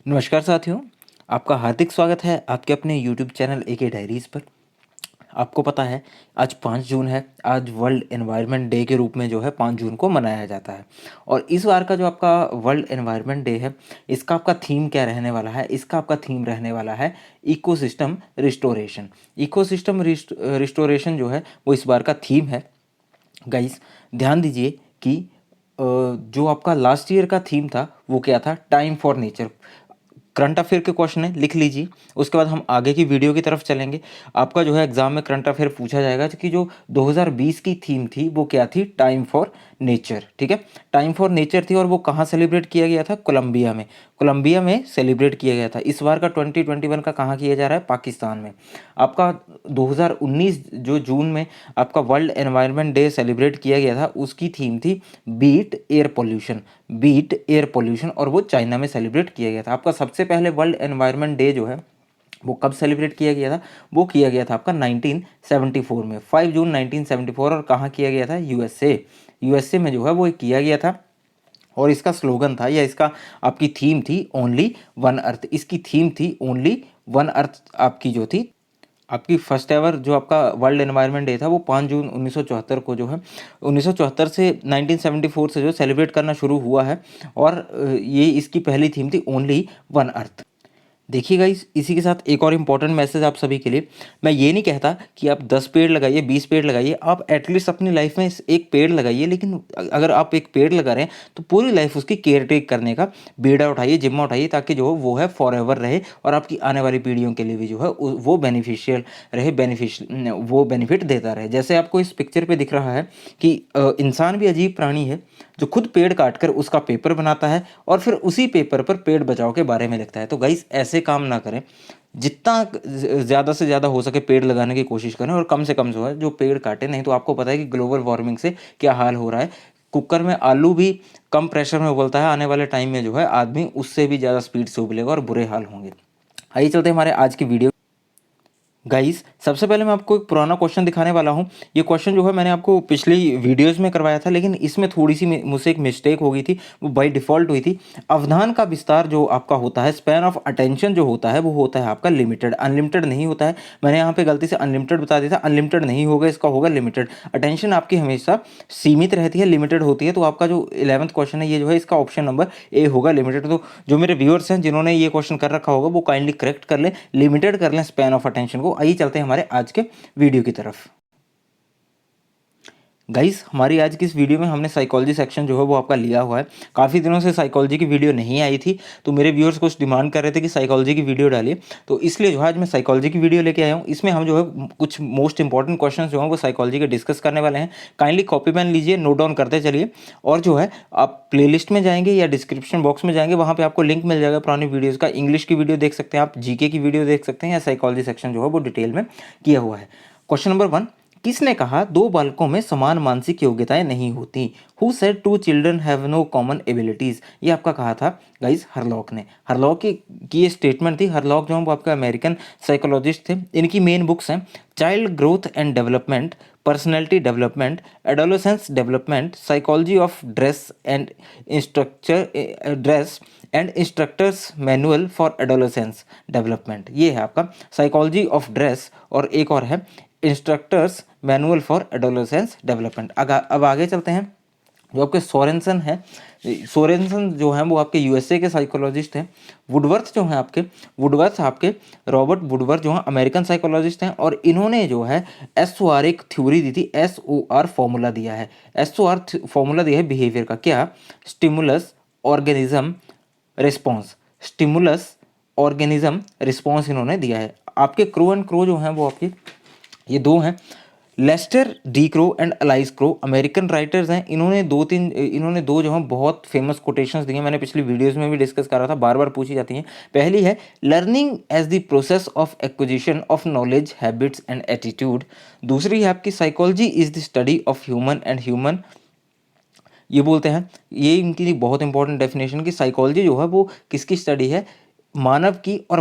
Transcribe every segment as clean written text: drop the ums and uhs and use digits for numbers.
नमस्कार साथियों, आपका हार्दिक स्वागत है आपके अपने यूट्यूब चैनल एके डायरीज़ पर। आपको पता है आज 5 जून है। आज वर्ल्ड एनवायरनमेंट डे के रूप में जो है 5 जून को मनाया जाता है। और इस बार का जो आपका वर्ल्ड एनवायरनमेंट डे है, इसका आपका थीम क्या रहने वाला है? इसका आपका थीम रहने वाला है इकोसिस्टम रिस्टोरेशन। इकोसिस्टम रिस्टोरेशन जो है वो इस बार का थीम है। गाइस, ध्यान दीजिए कि जो आपका लास्ट ईयर का थीम था वो क्या था? Time for nature. Current affair के क्वेश्चन है, लिख लीजिए। उसके बाद हम आगे की वीडियो की तरफ चलेंगे। आपका जो है एग्जाम में करंट अफेयर पूछा जाएगा कि जो 2020 की थीम थी वो क्या थी? Time for nature. ठीक है, टाइम फॉर नेचर थी और वो कहाँ सेलिब्रेट किया गया था? कोलंबिया में। कोलंबिया में सेलिब्रेट किया गया था। इस बार का 2021 का कहाँ किया जा रहा है? पाकिस्तान में। आपका 2019 जो जून में आपका वर्ल्ड एनवायरनमेंट डे सेलिब्रेट किया गया था, उसकी थीम थी beat air pollution. Beat air pollution, और वो चाइना में सेलिब्रेट किया गया था। आपका सबसे पहले वर्ल्ड एनवायरनमेंट डे जो है वो कब सेलिब्रेट किया गया था? वो किया गया था आपका 1974 में, 5 जून 1974। और कहाँ किया गया था? यूएसए। यूएसए में जो है वो किया गया था। और इसका स्लोगन था या इसका आपकी थीम थी ओनली वन अर्थ। इसकी थीम थी ओनली वन अर्थ। आपकी जो थी आपकी फर्स्ट एवर जो आपका वर्ल्ड एनवायरनमेंट डे था वो 5 जून 1974 को जो है 1974 से 1974 से जो सेलिब्रेट करना शुरू हुआ है। और ये इसकी पहली थीम थी ओनली वन अर्थ। देखिए गाइस, इसी के साथ एक और इम्पॉर्टेंट मैसेज आप सभी के लिए। मैं ये नहीं कहता कि आप 10 पेड़ लगाइए, 20 पेड़ लगाइए, आप एटलीस्ट अपनी लाइफ में एक पेड़ लगाइए। लेकिन अगर आप एक पेड़ लगा रहे हैं तो पूरी लाइफ उसकी केयर टेक करने का बीड़ा उठाइए, जिम्मा उठाइए, ताकि जो वो है फॉर एवर रहे और आपकी आने वाली पीढ़ियों के लिए भी जो है वो बेनिफिशियल रहे, वो बेनिफिट देता रहे। जैसे आपको इस पिक्चर पे दिख रहा है कि इंसान भी अजीब प्राणी है जो खुद पेड़ काटकर उसका पेपर बनाता है और फिर उसी पेपर पर पेड़ बचाओ के बारे में लिखता है। तो गाइस, ऐसे काम ना करें। जितना ज़्यादा से ज़्यादा हो सके पेड़ लगाने की कोशिश करें और कम से कम जो है जो पेड़ काटे। नहीं तो आपको पता है कि ग्लोबल वार्मिंग से क्या हाल हो रहा है। कुकर में आलू भी कम प्रेशर में उबलता है, आने वाले टाइम में जो है आदमी उससे भी ज़्यादा स्पीड से उबलेगा और बुरे हाल होंगे। आइए चलते हैं हमारे आज की वीडियो। गाइस, सबसे पहले मैं आपको एक पुराना क्वेश्चन दिखाने वाला हूँ। ये क्वेश्चन जो है मैंने आपको पिछली वीडियोस में करवाया था, लेकिन इसमें थोड़ी सी मुझसे एक मिस्टेक हो गई थी, वो बाय डिफ़ॉल्ट हुई थी। अवधान का विस्तार जो आपका होता है, स्पैन ऑफ अटेंशन जो होता है वो होता है आपका लिमिटेड, अनलिमिटेड नहीं होता है। मैंने यहाँ पे गलती से अनलिमिटेड बता दिया था, अनलिमिटेड नहीं होगा, इसका होगा लिमिटेड। अटेंशन आपकी हमेशा सीमित रहती है, लिमिटेड होती है। तो आपका जो 11th क्वेश्चन है ये जो है इसका ऑप्शन नंबर ए होगा, लिमिटेड। तो जो मेरे व्यूअर्स हैं जिन्होंने ये क्वेश्चन कर रखा होगा वो काइंडली करेक्ट कर लें, लिमिटेड कर लें स्पैन ऑफ अटेंशन को। आइए चलते हैं हमारे आज के वीडियो की तरफ। गाइस, हमारी आज की इस वीडियो में हमने साइकोलॉजी सेक्शन जो है वो आपका लिया हुआ है। काफ़ी दिनों से साइकोलॉजी की वीडियो नहीं आई थी, तो मेरे व्यूअर्स कुछ डिमांड कर रहे थे कि साइकोलॉजी की वीडियो डालिए, तो इसलिए जो है आज मैं साइकोलॉजी की वीडियो लेके आया हूँ। इसमें हम जो है कुछ मोस्ट इंपॉर्टेंट क्वेश्चन जो हैं वो साइकोलॉजी के डिस्कस करने वाले हैं। काइंडली कॉपी पेन लीजिए, नोट डाउन करते चलिए। और जो है आप प्लेलिस्ट में जाएंगे या डिस्क्रिप्शन बॉक्स में जाएंगे, वहाँ पर आपको लिंक मिल जाएगा पुरानी वीडियोज़ का। इंग्लिश की वीडियो देख सकते हैं आप, जीके की वीडियो देख सकते हैं, या साइकोलॉजी सेक्शन जो है वो डिटेल में किया हुआ है। क्वेश्चन नंबर 1, किसने कहा दो बालकों में समान मानसिक योग्यताएं नहीं होती? Who said two children have no common abilities? ये आपका कहा था गाइस हरलॉक ने। हरलॉक की ये स्टेटमेंट थी। हरलॉक जो है वो आपके अमेरिकन साइकोलॉजिस्ट थे। इनकी मेन बुक्स हैं child growth and development, personality development, adolescence development, psychology of dress and instructors manual for adolescence development. ये है आपका साइकोलॉजी ऑफ ड्रेस, और एक और है instructors manual for adolescence development. अब आगे चलते हैं। जो आपके सोरेनसन है, सोरेनसन जो हैं वो आपके यूएसए के साइकोलॉजिस्ट हैं। वुडवर्थ जो हैं आपके रॉबर्ट वुडवर्थ जो हैं अमेरिकन साइकोलॉजिस्ट हैं, और इन्होंने जो है SOR एक थ्योरी दी थी, SOR फॉर्मूला दिया है। SOR फॉर्मूला दिया है बिहेवियर का। क्या? Stimulus organism response. Stimulus organism response इन्होंने दिया है। आपके क्रो एंड क्रो जो हैं वो आपके ये दो हैं, Lester D Crow and Alice Crow, American writers हैं। इन्होंने दो जो हैं बहुत फेमस कोटेशंस दी हैं। मैंने पिछली वीडियोस में भी डिस्कस करा था, बार बार पूछी जाती हैं। पहली है learning as the process of acquisition of knowledge, habits and attitude. दूसरी है आपकी psychology is the study of human and human. ये बोलते हैं, ये इनकी बहुत इंपॉर्टेंट डेफिनेशन की साइकोलॉजी जो है वो किसकी स्टडी है? मानव की और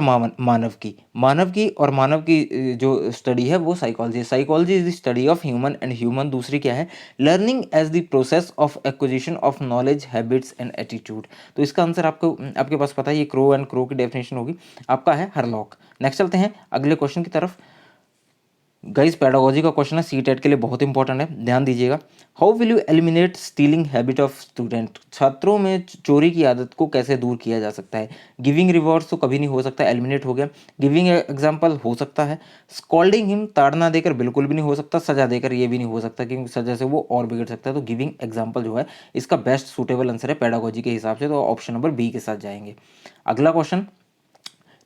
मानव की जो स्टडी है वो psychology. Psychology is the study of human and human. दूसरी क्या है? Learning as the process of acquisition of knowledge, habits and attitude. तो इसका आंसर आपको आपके पास पता है, ये क्रो एंड क्रो की डेफिनेशन होगी, आपका है हरलॉक। नेक्स्ट चलते हैं अगले क्वेश्चन की तरफ। गाइस पेडागोजी का क्वेश्चन है, सी टेट के लिए बहुत इंपॉर्टेंट है, ध्यान दीजिएगा। How will you eliminate stealing habit of student? छात्रों में चोरी की आदत को कैसे दूर किया जा सकता है? गिविंग रिवॉर्ड्स तो कभी नहीं हो सकता, एलिमिनेट हो गया। गिविंग एग्जाम्पल हो सकता है। स्कॉल्डिंग हिम, ताड़ना देकर बिल्कुल भी नहीं हो सकता। सजा देकर ये भी नहीं हो सकता, क्योंकि सजा से वो और बिगड़ सकता है। तो गिविंग एग्जाम्पल जो है इसका बेस्ट सूटेबल आंसर है पेडागोजी के हिसाब से, तो ऑप्शन नंबर बी के साथ जाएंगे। अगला क्वेश्चन,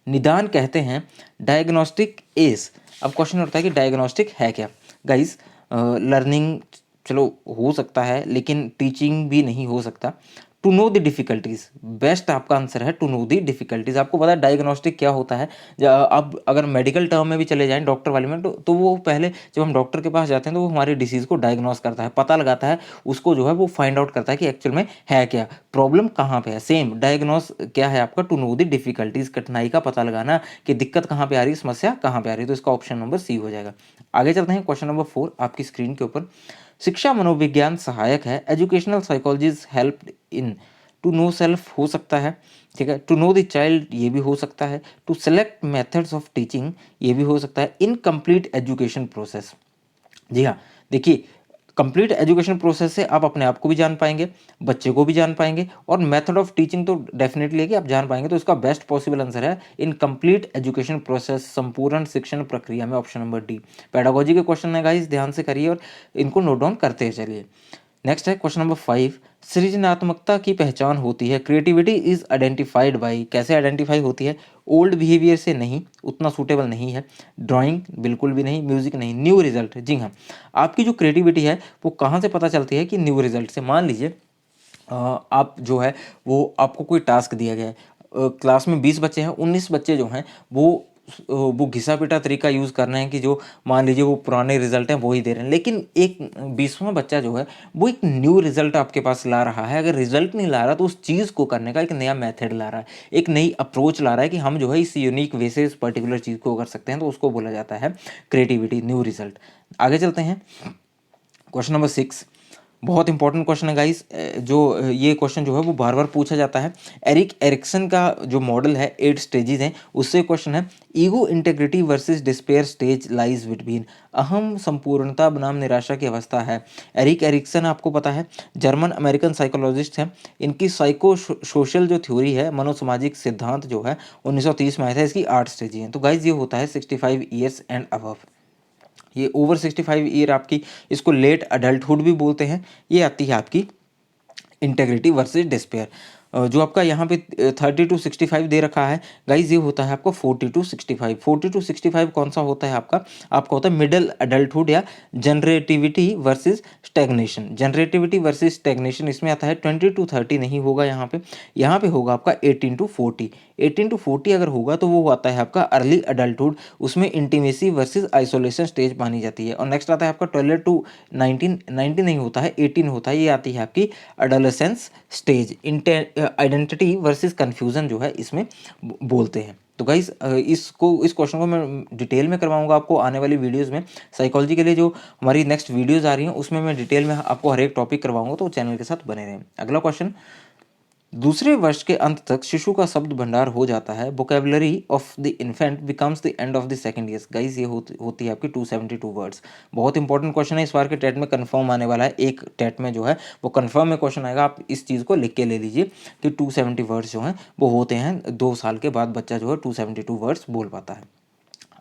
निदान कहते हैं डायग्नोस्टिक इज। अब क्वेश्चन होता है कि डायग्नोस्टिक है क्या? गाइस लर्निंग चलो हो सकता है, लेकिन टीचिंग भी नहीं हो सकता। To know the difficulties, best आपका आंसर है टू नो द डिफिकल्टीज। आपको पता है डायग्नोस्टिक क्या होता है? अब अगर मेडिकल टर्म में भी चले जाएं डॉक्टर वाले में, तो वो पहले जब हम डॉक्टर के पास जाते हैं तो वो हमारी डिसीज़ को डायग्नोस करता है, पता लगाता है, उसको जो है वो फाइंड आउट करता है कि एक्चुअल में है क्या, प्रॉब्लम कहाँ पे है। सेम डायग्नोस क्या है आपका? टू नो द डिफिकल्टीज, कठिनाई का पता लगाना कि दिक्कत कहाँ पे आ रही है, समस्या कहाँ पे आ रही है। तो इसका ऑप्शन नंबर सी हो जाएगा। आगे चलते हैं क्वेश्चन नंबर 4 आपकी स्क्रीन के ऊपर। शिक्षा मनोविज्ञान सहायक है, educational psychologies help in. To know self हो सकता है, ठीक है। टू नो द चाइल्ड ये भी हो सकता है। To select methods of teaching ये भी हो सकता है। इनकम्प्लीट एजुकेशन प्रोसेस, जी हाँ, देखिए कंप्लीट एजुकेशन प्रोसेस से आप अपने आप को भी जान पाएंगे, बच्चे को भी जान पाएंगे, और मेथड ऑफ टीचिंग तो डेफिनेटली है कि आप जान पाएंगे। तो इसका बेस्ट पॉसिबल आंसर है इन कंप्लीट एजुकेशन प्रोसेस, संपूर्ण शिक्षण प्रक्रिया में, ऑप्शन नंबर डी। पेडागोजी के क्वेश्चन है गाइस, ध्यान से करिए और इनको नोट डाउन करते चलिए। नेक्स्ट है क्वेश्चन नंबर 5, सृजनात्मकता की पहचान होती है, क्रिएटिविटी इज आइडेंटिफाइड बाई। कैसे आइडेंटिफाई होती है? ओल्ड बिहेवियर से नहीं, उतना सूटेबल नहीं है। ड्राइंग बिल्कुल भी नहीं, म्यूजिक नहीं, न्यू रिजल्ट। जी हाँ, आपकी जो क्रिएटिविटी है वो कहाँ से पता चलती है? कि न्यू रिजल्ट से। मान लीजिए आप जो है वो आपको कोई टास्क दिया गया है, क्लास में 20 बच्चे हैं, 19 बच्चे जो हैं वो घिसा पिटा तरीका यूज़ कर रहे हैं कि जो मान लीजिए वो पुराने रिजल्ट हैं वो ही दे रहे हैं, लेकिन एक 20वां बच्चा जो है वो एक न्यू रिजल्ट आपके पास ला रहा है। अगर रिजल्ट नहीं ला रहा तो उस चीज़ को करने का एक नया मेथड ला रहा है, एक नई अप्रोच ला रहा है कि हम जो है इस यूनिक वे से इस पर्टिकुलर चीज़ को कर सकते हैं, तो उसको बोला जाता है क्रिएटिविटी, न्यू रिजल्ट। आगे चलते हैं क्वेश्चन नंबर 6, बहुत इंपॉर्टेंट क्वेश्चन है गाइस। जो ये क्वेश्चन जो है वो बार बार पूछा जाता है। एरिक एरिक्सन का जो मॉडल है 8 स्टेजेस हैं, उससे क्वेश्चन है ego integrity versus despair stage lies between. अहम संपूर्णता बनाम निराशा की अवस्था है। एरिक एरिक्सन आपको पता है जर्मन अमेरिकन साइकोलॉजिस्ट हैं। इनकी साइको सोशल जो थ्योरी है, मनोसामाजिक सिद्धांत जो है 1930 में आया था। इसकी 8 स्टेज हैं। तो गाइज ये होता है 65 ईयर्स एंड अबव। ये ओवर 65 ईयर आपकी, इसको लेट अडल्टहुड भी बोलते हैं। ये आती है आपकी इंटेग्रिटी वर्सेस डिस्पेयर। जो आपका यहाँ पे 30 to 65 दे रखा है गाइज, ये होता है आपको 40 to 65। 40 to 65 कौन सा होता है आपका? आपका होता है मिडिल अडल्टहुड या generativity versus stagnation. Generativity versus stagnation इसमें आता है 20 to 30 नहीं होगा यहाँ पे होगा आपका 18 to 40। 18 to 40 अगर होगा तो वो आता है आपका अर्ली अडल्टहुड, उसमें इंटीमेसी वर्सेस आइसोलेशन स्टेज मानी जाती है। और नेक्स्ट आता है आपका 12 to 19, 19 नहीं होता है, 18 होता है, ये आती है आपकी adolescence stage. Identity versus confusion जो है इसमें बोलते हैं। तो गाइस इस क्वेश्चन को मैं डिटेल में करवाऊंगा आपको आने वाली वीडियोस में। साइकोलॉजी के लिए जो हमारी नेक्स्ट वीडियोस आ रही हैं उसमें मैं डिटेल में आपको हर एक टॉपिक करवाऊंगा, तो चैनल के साथ बने रहें। अगला क्वेश्चन, दूसरे वर्ष के अंत तक शिशु का शब्द भंडार हो जाता है, vocabulary of the infant becomes the end of the second year. Guys ये होती है आपकी 272 वर्ड्स। बहुत इंपॉर्टेंट क्वेश्चन है, इस बार के टेट में कंफर्म आने वाला है। एक टेट में जो है वो कंफर्म में क्वेश्चन आएगा, आप इस चीज़ को लिख के ले लीजिए कि 270 वर्ड्स जो हैं वो होते हैं। 2 साल के बाद बच्चा जो है 272 वर्ड्स बोल पाता है।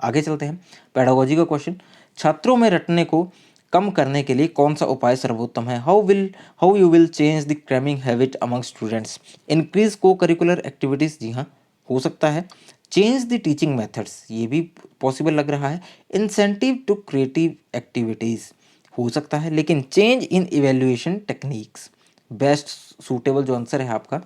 आगे चलते हैं पेडागोजी का क्वेश्चन, छात्रों में रटने को कम करने के लिए कौन सा उपाय सर्वोत्तम है? How you will change the cramming habit among students? Increase को करिकुलर एक्टिविटीज़, जी हाँ हो सकता है। चेंज द टीचिंग मेथड्स, ये भी पॉसिबल लग रहा है। इंसेंटिव टू क्रिएटिव एक्टिविटीज़ हो सकता है, लेकिन change in evaluation techniques best suitable जो आंसर है आपका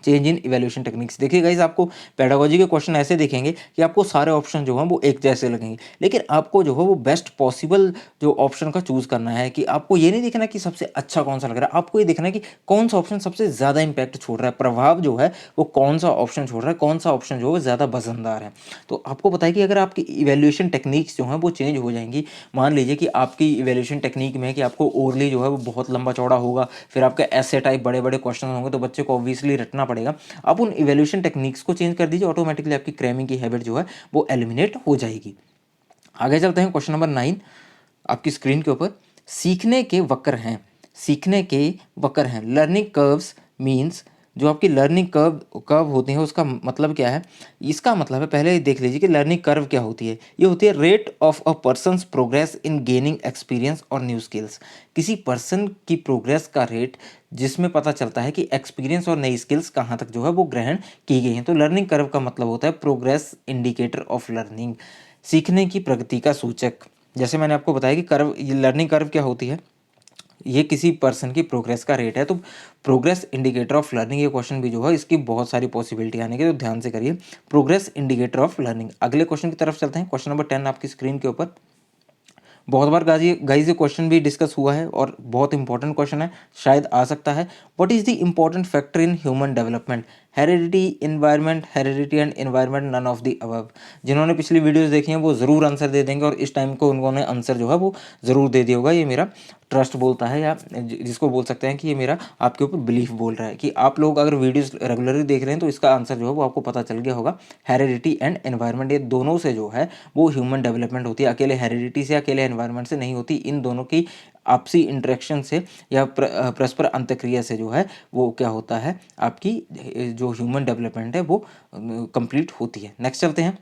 चेंज इन इवैल्यूएशन टेक्निक्स। देखिए गाइस, आपको पेडागोजी के क्वेश्चन ऐसे दिखेंगे कि आपको सारे ऑप्शन जो हैं वो एक जैसे लगेंगे, लेकिन आपको जो है वो बेस्ट पॉसिबल जो ऑप्शन का चूज़ करना है कि आपको ये नहीं देखना कि सबसे अच्छा कौन सा लग रहा है, आपको ये देखना है कि कौन सा ऑप्शन सबसे ज़्यादा इंपैक्ट छोड़ रहा है, प्रभाव जो है वो कौन सा ऑप्शन छोड़ रहा है, कौन सा ऑप्शन जो है ज़्यादा वजनदार है। तो आपको पता है कि अगर आपकी इवैल्यूएशन टेक्निक्स जो हैं वो चेंज हो जाएंगी, मान लीजिए कि आपकी इवैल्यूएशन टेक्निक में कि आपको ओरली जो है वो बहुत लंबा चौड़ा होगा, फिर आपके ऐसे टाइप बड़े बड़े क्वेश्चन होंगे, तो बच्चे को ऑब्वियसली रटना पड़ेगा। आप उन इवैल्यूएशन टेक्निक्स को चेंज कर दीजिए, ऑटोमेटिकली आपकी क्रैमिंग की हैबिट जो है वो एलिमिनेट हो जाएगी। आगे चलते हैं, क्वेश्चन नंबर 9 आपकी स्क्रीन के ऊपर। सीखने के वक्र हैं, सीखने के वक्र हैं, लर्निंग कर्व्स मीन्स, जो आपकी लर्निंग कर्व कर्व होती है उसका मतलब क्या है? इसका मतलब है, पहले देख लीजिए कि लर्निंग कर्व क्या होती है। ये होती है rate of a person's progress in gaining experience और न्यू स्किल्स। किसी पर्सन की प्रोग्रेस का रेट जिसमें पता चलता है कि एक्सपीरियंस और नई स्किल्स कहाँ तक जो है वो ग्रहण की गई हैं। तो लर्निंग कर्व का मतलब होता है प्रोग्रेस इंडिकेटर ऑफ लर्निंग, सीखने की प्रगति का सूचक। जैसे मैंने आपको बताया कि कर्व, ये लर्निंग कर्व क्या होती है, ये किसी पर्सन की प्रोग्रेस का रेट है। तो प्रोग्रेस इंडिकेटर ऑफ लर्निंग, ये क्वेश्चन भी जो है इसकी बहुत सारी पॉसिबिलिटी आने की, तो ध्यान से करिए, प्रोग्रेस इंडिकेटर ऑफ लर्निंग। अगले क्वेश्चन की तरफ चलते हैं, क्वेश्चन नंबर 10 आपकी स्क्रीन के ऊपर। बहुत बार गाइस ये क्वेश्चन भी डिस्कस हुआ है और बहुत इंपॉर्टेंट क्वेश्चन है, शायद आ सकता है। What is the important factor in human development? Heredity, environment, heredity and environment, none of the above. जिन्होंने पिछली वीडियोस देखी हैं वो ज़रूर आंसर दे देंगे, और इस टाइम को उन्होंने आंसर जो है वो ज़रूर दे दिया होगा। ये मेरा ट्रस्ट बोलता है, या जिसको बोल सकते हैं कि ये मेरा आपके ऊपर बिलीफ बोल रहा है कि आप लोग अगर वीडियोस रेगुलरली देख रहे हैं तो इसका आंसर जो है वो आपको पता चल गया होगा। हेरिडिटी एंड एनवायरनमेंट, ये दोनों से जो है वो ह्यूमन डेवलपमेंट होती है, अकेले हेरिडिटी से, अकेले एनवायरनमेंट से नहीं होती। इन दोनों की आपसी इंटरेक्शन से या परस्पर अंतक्रिया से जो है वो क्या होता है, आपकी जो ह्यूमन डेवलपमेंट है वो कंप्लीट होती है। नेक्स्ट चलते हैं,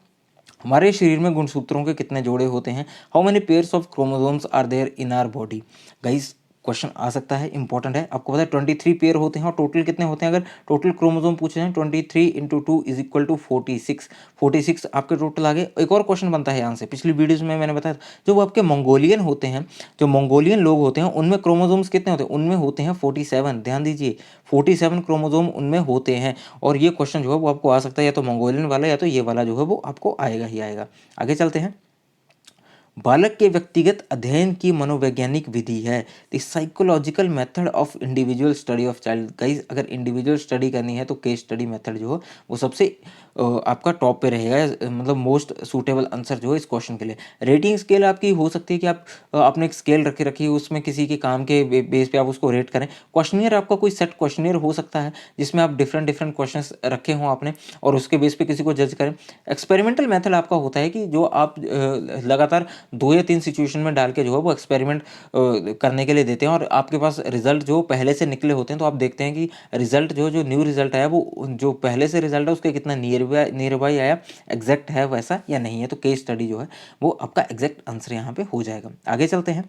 हमारे शरीर में गुणसूत्रों के कितने जोड़े होते हैं? How many pairs of chromosomes are there in our body? Guys question आ सकता है, इंपॉर्टेंट है। आपको पता है 23 पेयर होते हैं, और टोटल कितने होते हैं? अगर टोटल क्रोमोसोम पूछे जाए 23 इंटू 2 इज इक्वल टू 46, 46 आपके टोटल आ गए। एक और क्वेश्चन बनता है यहाँ से, पिछली वीडियोज में मैंने बताया जो वो आपके मंगोलियन होते हैं, जो मंगोलियन लोग होते हैं उनमें क्रोमोसोम्स कितने होते हैं? उनमें होते हैं 47, ध्यान दीजिए 47 क्रोमोसोम उनमें होते हैं। और ये क्वेश्चन जो है वो आपको आ सकता है, या तो मंगोलियन वाला या तो ये वाला जो है वो आपको आएगा ही आएगा। आगे चलते हैं, बालक के व्यक्तिगत अध्ययन की मनोवैज्ञानिक विधि है, the psychological method of individual study of child. Guys अगर इंडिविजुअल स्टडी करनी है तो केस स्टडी मेथड जो हो वो सबसे आपका टॉप पे रहेगा, मतलब मोस्ट सूटेबल आंसर जो है इस क्वेश्चन के लिए। रेटिंग स्केल आपकी हो सकती है कि आप आपने एक स्केल रखी है, उसमें किसी के काम के बेस पे आप उसको रेट करें। क्वेश्चनियर आपका कोई सेट क्वेश्चनियर हो सकता है जिसमें आप डिफरेंट डिफरेंट क्वेश्चंस रखे हों आपने, और उसके बेस पे किसी को जज करें। एक्सपेरिमेंटल मेथड आपका होता है कि जो आप लगातार 2 या 3 सिचुएशन में डाल के जो है वो एक्सपेरिमेंट करने के लिए देते हैं, और आपके पास रिजल्ट जो पहले से निकले होते हैं, तो आप देखते हैं कि रिजल्ट जो न्यू रिजल्ट आया वो जो पहले से रिजल्ट है उसके कितना नियर बाई आया, एग्जैक्ट है वैसा या नहीं है। तो केस स्टडी जो है वो आपका एग्जैक्ट आंसर यहाँ पे हो जाएगा। आगे चलते हैं,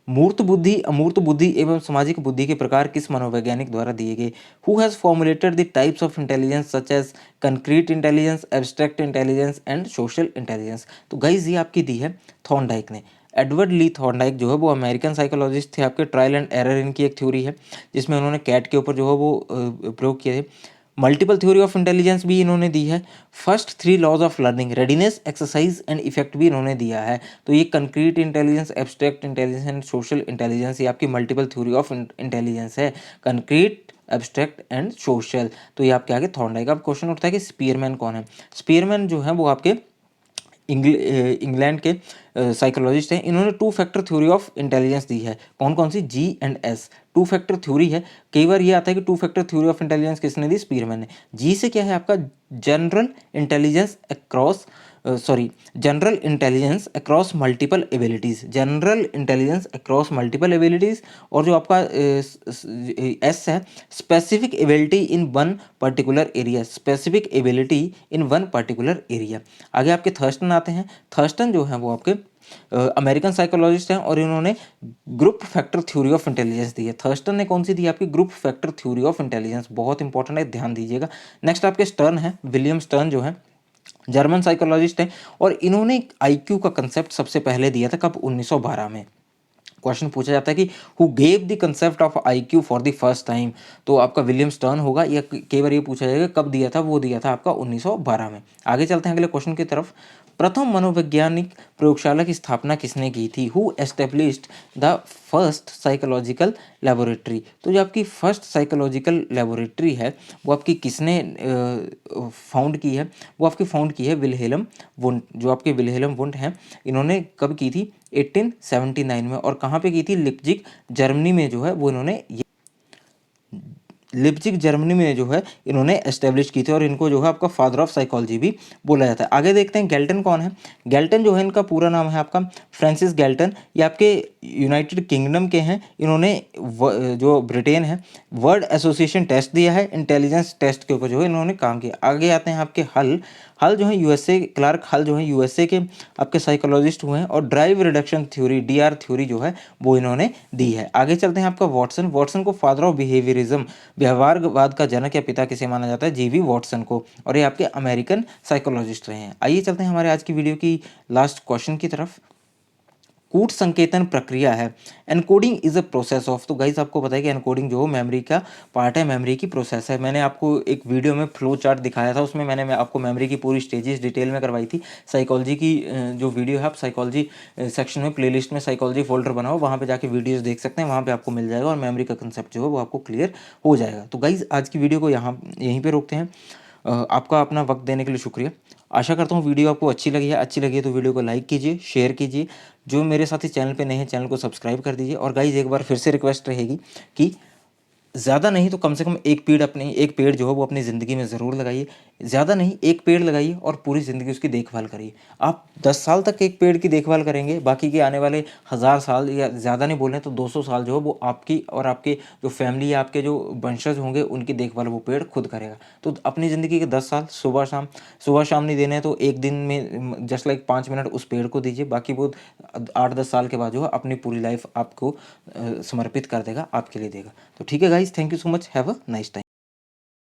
मूर्त बुद्धि, अमूर्त बुद्धि एवं सामाजिक बुद्धि के प्रकार किस मनोवैज्ञानिक द्वारा दिए गए? Who has formulated the types of intelligence such as concrete intelligence, abstract intelligence and social intelligence? तो गाइज ये आपकी दी है थॉर्नडाइक ने। एडवर्ड ली थॉर्नडाइक जो है वो अमेरिकन साइकोलॉजिस्ट थे, आपके ट्रायल एंड एरर इनकी एक थ्योरी है जिसमें उन्होंने कैट के ऊपर जो है वो प्रयोग किए थे। मल्टीपल थ्योरी ऑफ इंटेलिजेंस भी इन्होंने दी है। First 3 laws of learning, readiness, exercise and effect भी इन्होंने दिया है। तो ये concrete intelligence, abstract intelligence and social intelligence, ये आपकी मल्टीपल थ्योरी ऑफ इंटेलिजेंस है, कंक्रीट, एब्स्ट्रैक्ट एंड सोशल। तो ये आपके आगे थॉर्नडाइक। अब क्वेश्चन उठता है कि स्पीयरमैन कौन है? स्पीयरमैन जो है वो आपके इंग्लैंड के साइकोलॉजिस्ट हैं। इन्होंने 2 फैक्टर थ्योरी ऑफ इंटेलिजेंस दी है। कौन कौन सी? जी एंड एस, 2 फैक्टर थ्योरी है। कई बार ये आता है कि 2 फैक्टर थ्योरी ऑफ इंटेलिजेंस किसने दी? स्पीयरमैन ने। जी से क्या है आपका? General intelligence across general intelligence across multiple abilities, general intelligence across multiple abilities. और जो आपका एस है, specific ability in one particular area, specific ability in one particular area. आगे आपके थर्स्टन आते हैं। थर्स्टन जो है वो आपके अमेरिकन साइकोलॉजिस्ट हैं, और इन्होंने group factor theory of intelligence दी है। थर्स्टन ने कौन सी दी? आपकी group factor theory of intelligence, बहुत इंपॉर्टेंट है, ध्यान दीजिएगा। नेक्स्ट आपके स्टर्न है, विलियम स्टर्न जो है जर्मन साइकोलॉजिस्ट हैं, और इन्होंने आईक्यू का कंसेप्ट सबसे पहले दिया था कब? 1912 में। क्वेश्चन पूछा जाता है कि who gave the concept of IQ for the first time, तो आपका विलियम स्टर्न होगा, या कई बार ये पूछा जाएगा कब दिया था, वो दिया था आपका 1912 में। आगे चलते हैं अगले क्वेश्चन की तरफ। प्रथम मनोवैज्ञानिक प्रयोगशाला की स्थापना किसने की थी? Who established the first psychological laboratory, तो जो आपकी फर्स्ट साइकोलॉजिकल लेबोरेटरी है वो आपकी किसने फाउंड की है? वो आपकी फाउंड की है विल्हेल्म वुंट, जो आपके विल्हेल्म वुंट हैं, इन्होंने कब की थी? 1879 में। और कहाँ पे की थी? लिप्जिग जर्मनी में जो है वो इन्होंने लिप्जिग जर्मनी में जो है इन्होंने एस्टेब्लिश की थी, और इनको जो है आपका फादर ऑफ साइकोलॉजी भी बोला जाता है। आगे देखते हैं गैल्टन कौन है। गैल्टन जो है इनका पूरा नाम है आपका फ्रांसिस गैल्टन, ये आपके यूनाइटेड किंगडम के हैं। इन्होंने जो ब्रिटेन है वर्ड एसोसिएशन टेस्ट दिया है, इंटेलिजेंस टेस्ट के ऊपर जो है इन्होंने काम किया। आगे आते हैं आपके हल हल जो है यूएसए, क्लार्क हल जो है यूएसए के आपके साइकोलॉजिस्ट हुए हैं, और drive reduction theory DR theory जो है वो इन्होंने दी है। आगे चलते हैं आपका वॉटसन। वॉटसन को फादर ऑफ बिहेवियरिज्म, व्यवहारवाद का जनक या पिता किसे माना जाता है? जीवी वॉटसन को, और ये आपके अमेरिकन साइकोलॉजिस्ट रहे हैं। आइए चलते हैं हमारे आज की वीडियो की लास्ट क्वेश्चन की तरफ। कूट संकेतन प्रक्रिया है। Encoding is a process of, तो गाइस आपको पता है कि एनकोडिंग जो मेमोरी का पार्ट है, मेमोरी की प्रोसेस है। मैंने आपको एक वीडियो में फ्लो चार्ट दिखाया था, उसमें मैंने आपको मेमोरी की पूरी स्टेजेस डिटेल में करवाई थी। साइकोलॉजी की जो वीडियो है, आप साइकोलॉजी सेक्शन में प्लेलिस्ट में साइकोलॉजी फोल्डर बनाओ, वहाँ पे जाके वीडियोस देख सकते हैं, वहाँ पे आपको मिल जाएगा और मेमोरी का कंसेप्ट जो है वो आपको क्लियर हो जाएगा। तो गाइस आज की वीडियो को यहीं पे रोकते हैं। आपका अपना वक्त देने के लिए शुक्रिया। आशा करता हूँ वीडियो आपको अच्छी लगी है। अच्छी लगी है तो वीडियो को लाइक कीजिए, शेयर कीजिए। जो मेरे साथी चैनल पे नए हैं, चैनल को सब्सक्राइब कर दीजिए। और गाइज एक बार फिर से रिक्वेस्ट रहेगी कि ज़्यादा नहीं तो कम से कम एक पेड़ जो है वो अपनी ज़िंदगी में ज़रूर लगाइए। ज़्यादा नहीं, एक पेड़ लगाइए और पूरी ज़िंदगी उसकी देखभाल करिए। आप 10 साल तक एक पेड़ की देखभाल करेंगे, बाकी के आने वाले 1000 साल, या ज़्यादा नहीं बोल रहे तो 200 साल जो है वो आपकी और आपके जो फैमिली या आपके जो वंशज होंगे उनकी देखभाल वो पेड़ खुद करेगा। तो अपनी ज़िंदगी के 10 साल सुबह शाम नहीं देने हैं, तो एक दिन में जस्ट लाइक 5 मिनट उस पेड़ को दीजिए। बाकी वो 8-10 साल के बाद जो है अपनी पूरी लाइफ आपको समर्पित कर देगा, आपके लिए देगा। तो ठीक है guys, thank you so much, have a nice time.